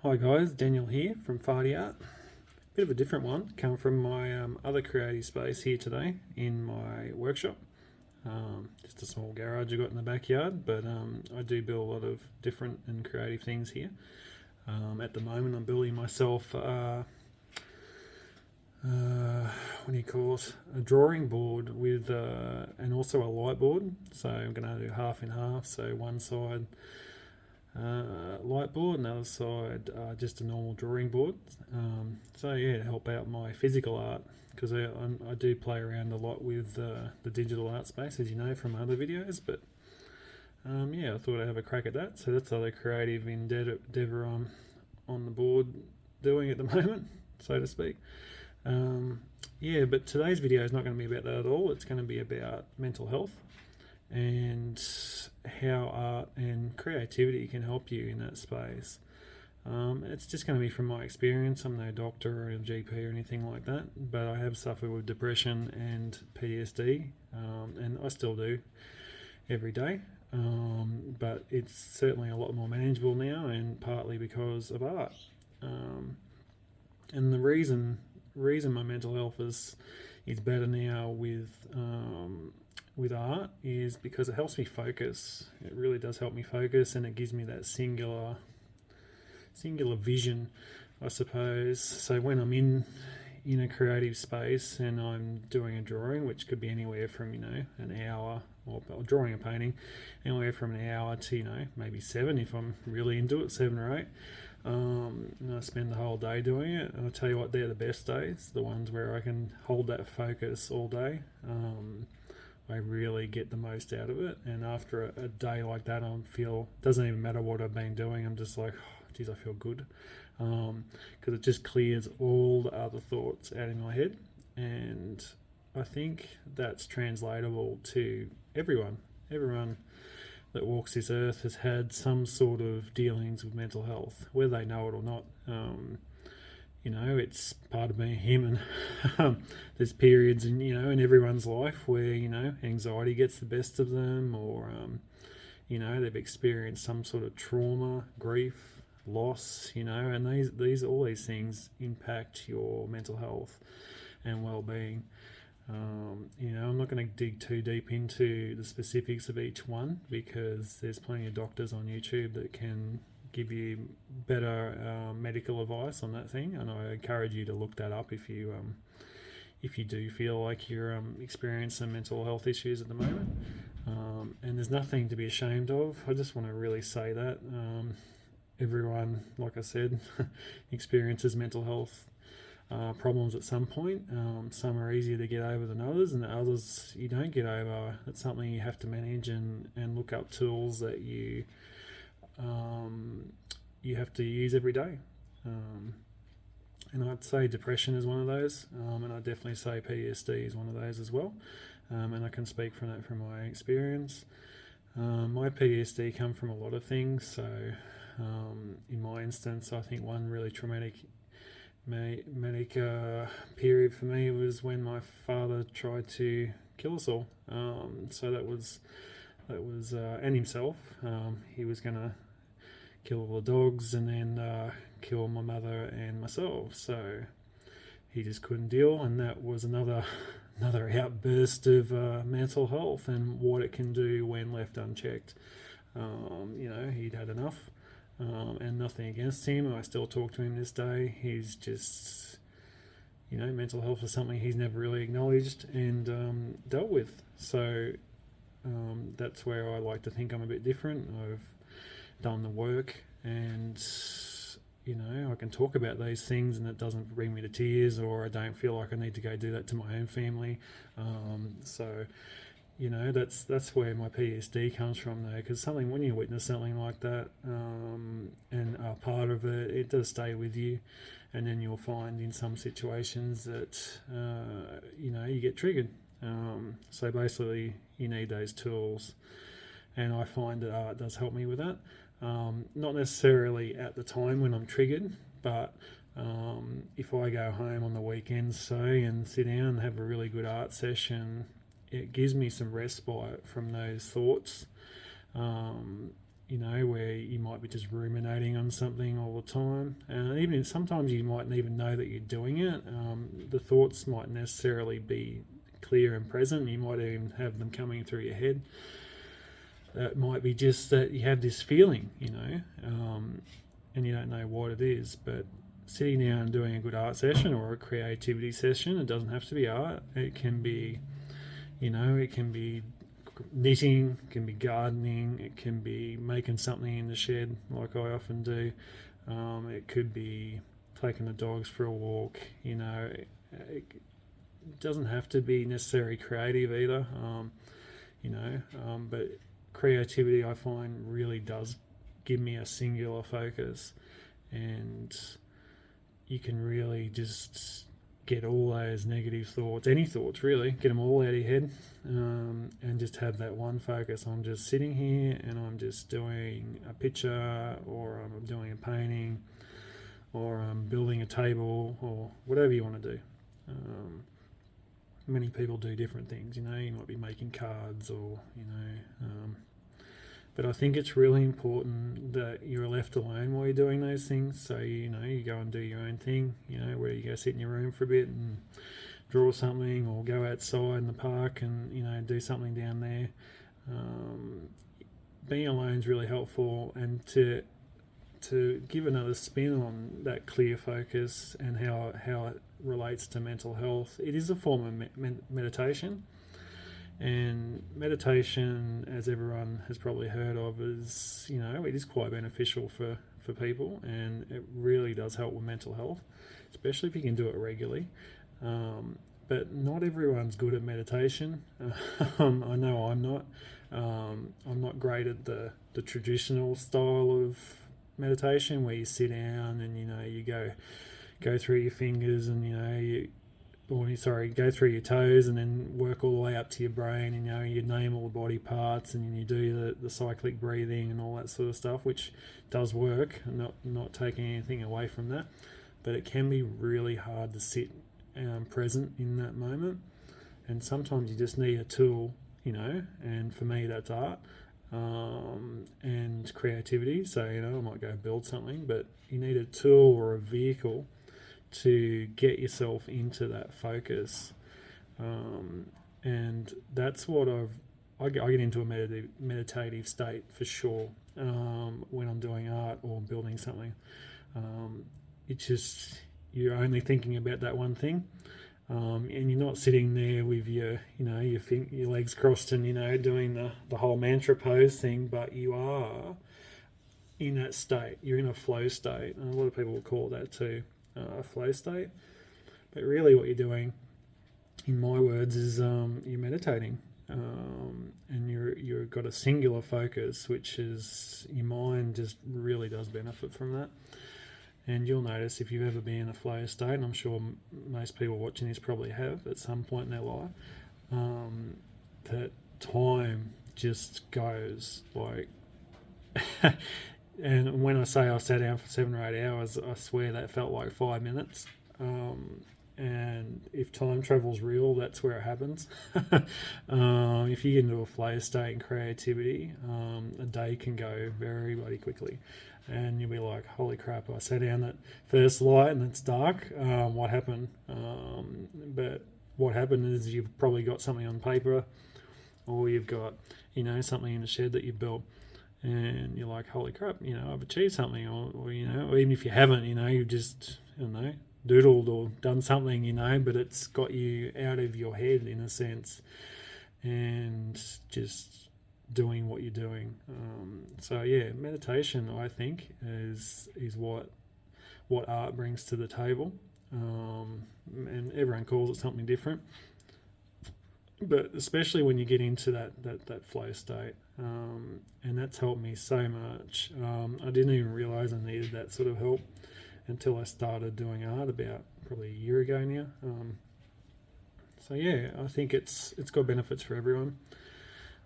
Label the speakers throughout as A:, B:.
A: Hi guys, Daniel here from Farty Art. Bit of a different one, come from my other creative space here today in my workshop. Just a small garage I got in the backyard, but I do build a lot of different and creative things here. At the moment I'm building myself, what do you call it, a drawing board with, and also a light board. So I'm going to do half and half, so one side light board and the other side just a normal drawing board. So yeah, to help out my physical art, because I do play around a lot with the digital art space, as you know from other videos. But yeah, I thought I'd have a crack at that. So that's other creative endeavour I'm on the board doing at the moment, so to speak. Yeah, but today's video is not going to be about that at all. It's going to be about mental health and how art and creativity can help you in that space. It's just going to be from my experience. I'm no doctor or a GP or anything like that, but I have suffered with depression and PTSD, and I still do every day. But it's certainly a lot more manageable now, and partly because of art. And the reason my mental health is better now with art is because it helps me focus. It really does help me focus, and it gives me that singular vision, I suppose. So when I'm in a creative space and I'm doing a drawing, which could be anywhere from an hour, or drawing a painting, anywhere from an hour to maybe 7 if I'm really into it, 7 or 8. And I spend the whole day doing it, and I tell you what, they're the best days, the ones where I can hold that focus all day. I really get the most out of it, and after a day like that, doesn't even matter what I've been doing, I'm just like, oh, geez, I feel good, because it just clears all the other thoughts out of my head. And I think that's translatable to everyone that walks this earth has had some sort of dealings with mental health, whether they know it or not. It's part of being human. There's periods in everyone's life where anxiety gets the best of them, or they've experienced some sort of trauma, grief, loss, and all these things impact your mental health and well-being. I'm not going to dig too deep into the specifics of each one, because there's plenty of doctors on YouTube that can give you better medical advice on that thing, and I encourage you to look that up if you do feel like you're experiencing mental health issues at the moment. And there's nothing to be ashamed of. I just want to really say that everyone, like I said, experiences mental health problems at some point. Some are easier to get over than others, and others you don't get over. It's something you have to manage and look up tools that you have to use every day. And I'd say depression is one of those, and I'd definitely say PTSD is one of those as well. And I can speak from my experience. My PTSD come from a lot of things. So in my instance, I think one really traumatic period for me was when my father tried to kill us all. So that was and himself. He was going to kill all the dogs and then kill my mother and myself. So he just couldn't deal, and that was another outburst of mental health and what it can do when left unchecked. He'd had enough, and nothing against him. I still talk to him this day. He's just, mental health is something he's never really acknowledged and dealt with. So that's where I like to think I'm a bit different. I've done the work, and I can talk about these things, and it doesn't bring me to tears, or I don't feel like I need to go do that to my own family. So that's where my PTSD comes from, though, because when you witness something like that and are part of it, it does stay with you, and then you'll find in some situations that you get triggered. So basically, you need those tools, and I find that art does help me with that. Not necessarily at the time when I'm triggered, but if I go home on the weekends, say, and sit down and have a really good art session, it gives me some respite from those thoughts, where you might be just ruminating on something all the time. And even sometimes you mightn't even know that you're doing it. The thoughts might necessarily be clear and present. You might even have them coming through your head. It might be just that you have this feeling, and you don't know what it is. But sitting down and doing a good art session or a creativity session, it doesn't have to be art. It can be, it can be knitting, it can be gardening, it can be making something in the shed like I often do. It could be taking the dogs for a walk. It doesn't have to be necessarily creative either. But creativity I find really does give me a singular focus, and you can really just get all those negative thoughts, any thoughts really, get them all out of your head, and just have that one focus. I'm just sitting here and I'm just doing a picture, or I'm doing a painting, or I'm building a table, or whatever you want to do. Many people do different things, you might be making cards, or but I think it's really important that you're left alone while you're doing those things. So you go and do your own thing, where you go sit in your room for a bit and draw something, or go outside in the park and do something down there. Being alone is really helpful, and to give another spin on that clear focus and how it relates to mental health, it is a form of meditation. And meditation, as everyone has probably heard of, is it is quite beneficial for people, and it really does help with mental health, especially if you can do it regularly. But not everyone's good at meditation. I know I'm not. I'm not great at the traditional style of meditation, where you sit down and you go through your fingers, and go through your toes and then work all the way up to your brain, and you name all the body parts, and you do the cyclic breathing and all that sort of stuff, which does work. I'm not taking anything away from that, but it can be really hard to sit present in that moment, and sometimes you just need a tool, and for me that's art, and creativity. So I might go build something, but you need a tool or a vehicle to get yourself into that focus, and that's what I get into a meditative state for sure, when I'm doing art or building something. It's just you're only thinking about that one thing, and you're not sitting there with your legs crossed and doing the whole mantra pose thing, but you are in that state. You're in a flow state, and a lot of people will call that too. A flow state, but really what you're doing, in my words, is you're meditating, and you've got a singular focus, which is your mind just really does benefit from that. And you'll notice, if you've ever been in a flow state, and I'm sure most people watching this probably have at some point in their life, that time just goes like and when I say I sat down for 7 or 8 hours, I swear that felt like 5 minutes. And if time travel's real, that's where it happens. If you get into a flow state and creativity, a day can go very, very quickly. And you'll be like, holy crap, I sat down at first light and it's dark. What happened? But what happened is you've probably got something on paper, or you've got, something in the shed that you built. And you're like, holy crap, I've achieved something, or even if you haven't, you've just, doodled or done something, but it's got you out of your head in a sense, and just doing what you're doing. So yeah, meditation, I think, is what art brings to the table, and everyone calls it something different. But especially when you get into that flow state, and that's helped me so much. I didn't even realise I needed that sort of help until I started doing art about probably a year ago now. So yeah, I think it's got benefits for everyone.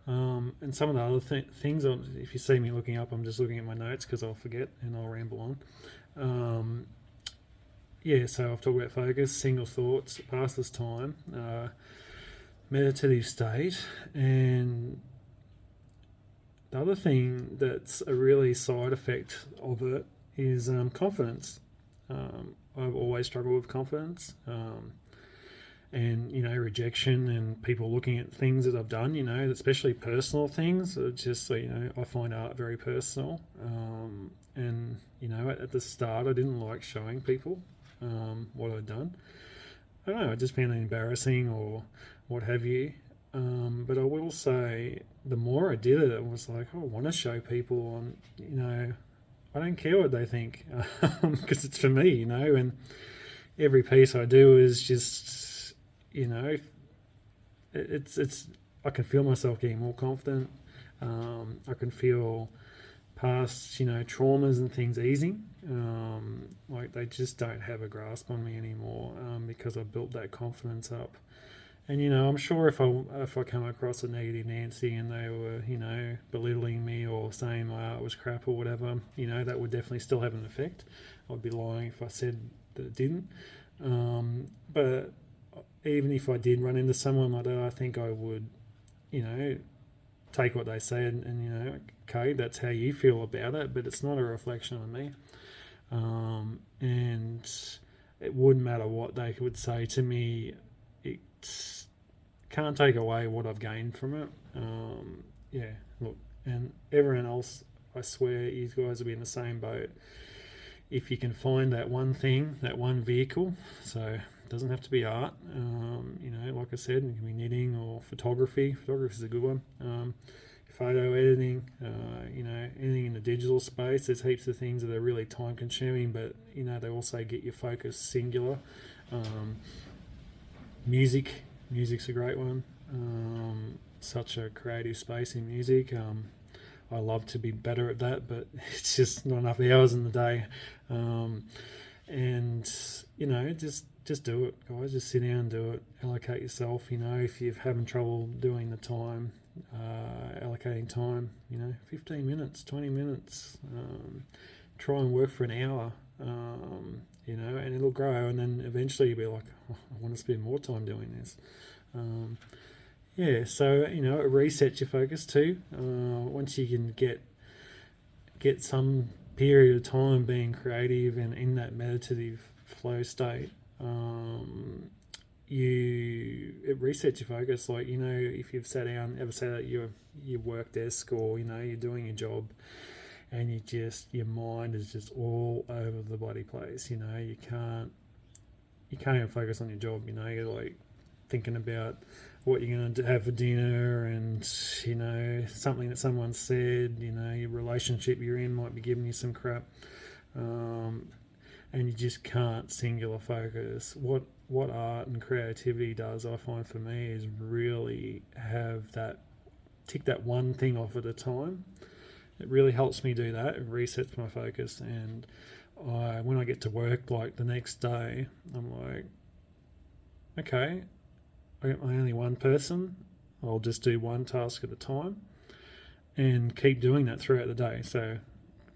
A: And some of the other things, if you see me looking up, I'm just looking at my notes because I'll forget and I'll ramble on. So I've talked about focus, single thoughts, passes time, meditative state, and the other thing that's a really side effect of it is confidence. I've always struggled with confidence, and rejection and people looking at things that I've done. Especially personal things. It's just I find art very personal, and at the start I didn't like showing people what I'd done. I don't know. I just found it embarrassing or what have you. But I will say, the more I did it, it was like, oh, I want to show people on, I don't care what they think, because it's for me, and every piece I do is just, it's I can feel myself getting more confident. I can feel past, traumas and things easing. Like they just don't have a grasp on me anymore, because I've built that confidence up. And I'm sure if I come across a negative Nancy and they were belittling me or saying my art was crap or whatever, that would definitely still have an effect. I'd be lying if I said that it didn't. But even if I did run into someone like that, I think I would, take what they said and okay, that's how you feel about it, but it's not a reflection on me. And it wouldn't matter what they would say to me. It can't take away what I've gained from it. Look, and everyone else, I swear, you guys will be in the same boat. If you can find that one thing, that one vehicle, so it doesn't have to be art. Like I said, it can be knitting or photography. Photography is a good one. Photo editing, anything in the digital space. There's heaps of things that are really time consuming, but they also get your focus singular. Music's a great one. Such a creative space in music. I love to be better at that, but it's just not enough hours in the day. And just do it, guys. Just sit down and do it. Allocate yourself. If you're having trouble doing the time, allocating time. 15 minutes, 20 minutes. Try and work for an hour. And it'll grow, and then eventually you'll be like, oh, I want to spend more time doing this. So it resets your focus too. Once you can get some period of time being creative and in that meditative flow state, it resets your focus. Like if you've ever sat at your work desk or you're doing your job, and your mind is just all over the bloody place. You can't even focus on your job. You're like thinking about what you're going to have for dinner, and something that someone said. Your relationship you're in might be giving you some crap, and you just can't singular focus. What art and creativity does, I find for me, is really tick that one thing off at a time. It really helps me do that. It resets my focus, and when I get to work, like the next day, I'm like, okay, I'm only one person. I'll just do one task at a time, and keep doing that throughout the day. So,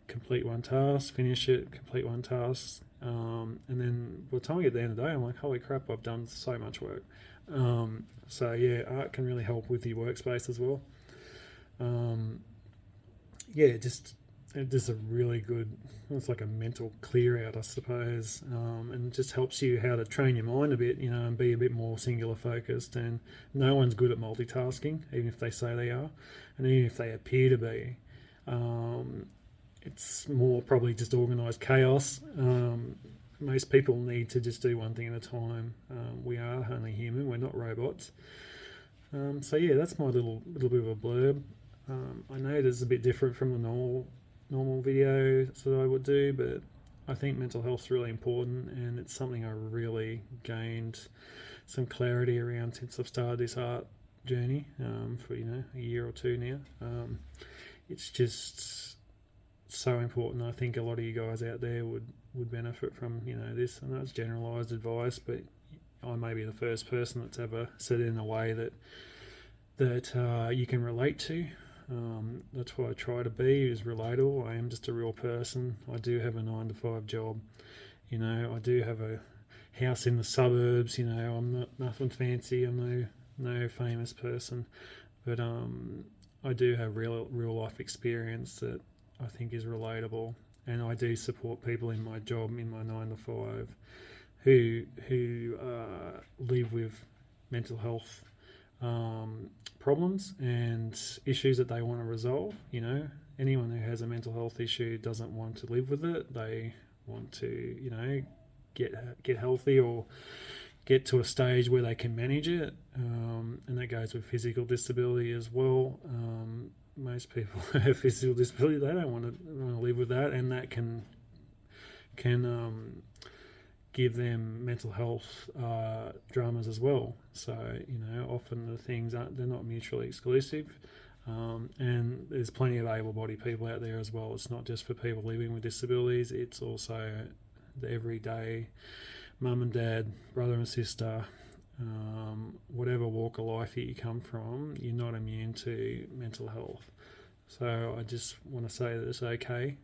A: complete one task, finish it, complete one task, and then by the time I get to the end of the day, I'm like, holy crap, I've done so much work. Art can really help with your workspace as well. Just a really good, it's like a mental clear out, I suppose, and it just helps you how to train your mind a bit, and be a bit more singular focused. And no one's good at multitasking, even if they say they are, and even if they appear to be. It's more probably just organised chaos. Most people need to just do one thing at a time. We are only human, we're not robots. That's my little bit of a blurb. I know it is a bit different from the normal video that I would do, but I think mental health's really important, and it's something I really gained some clarity around since I've started this art journey for a year or two now. It's just so important. I think a lot of you guys out there would benefit from this. I know it's generalised advice, but I may be the first person that's ever said it in a way that you can relate to. That's what I try to be, is relatable. I am just a real person. I do have a 9-to-5 job. I do have a house in the suburbs. I'm not nothing fancy. I'm no famous person, but I do have real life experience that I think is relatable, and I do support people in my job, in my 9 to 5, who live with mental health problems and issues that they want to resolve. You know, anyone who has a mental health issue doesn't want to live with it. They want to, you know, get healthy or get to a stage where they can manage it, and that goes with physical disability as well. Most people have physical disability; they don't want to live with that, and that can give them mental health dramas as well. So, you know, often the things they're not mutually exclusive, and there's plenty of able-bodied people out there as well. It's not just for people living with disabilities; it's also the everyday mum and dad, brother and sister, whatever walk of life that you come from, you're not immune to mental health. So I just want to say that it's okay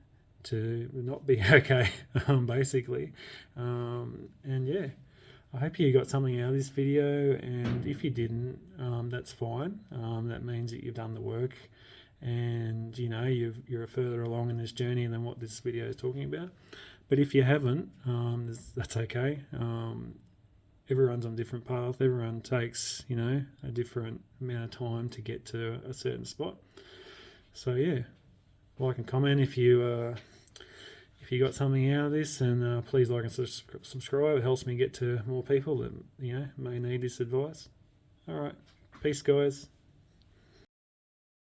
A: to not be okay, basically. And yeah, I hope you got something out of this video, and if you didn't, that's fine. That means that you've done the work, and you know you're further along in this journey than what this video is talking about. But if you haven't, that's okay. Everyone's on a different path. Everyone takes, you know, a different amount of time to get to a certain spot. So yeah, like and comment if you got something out of this, and please like and subscribe. It helps me get to more people that, you know, may need this advice. All right, peace, guys.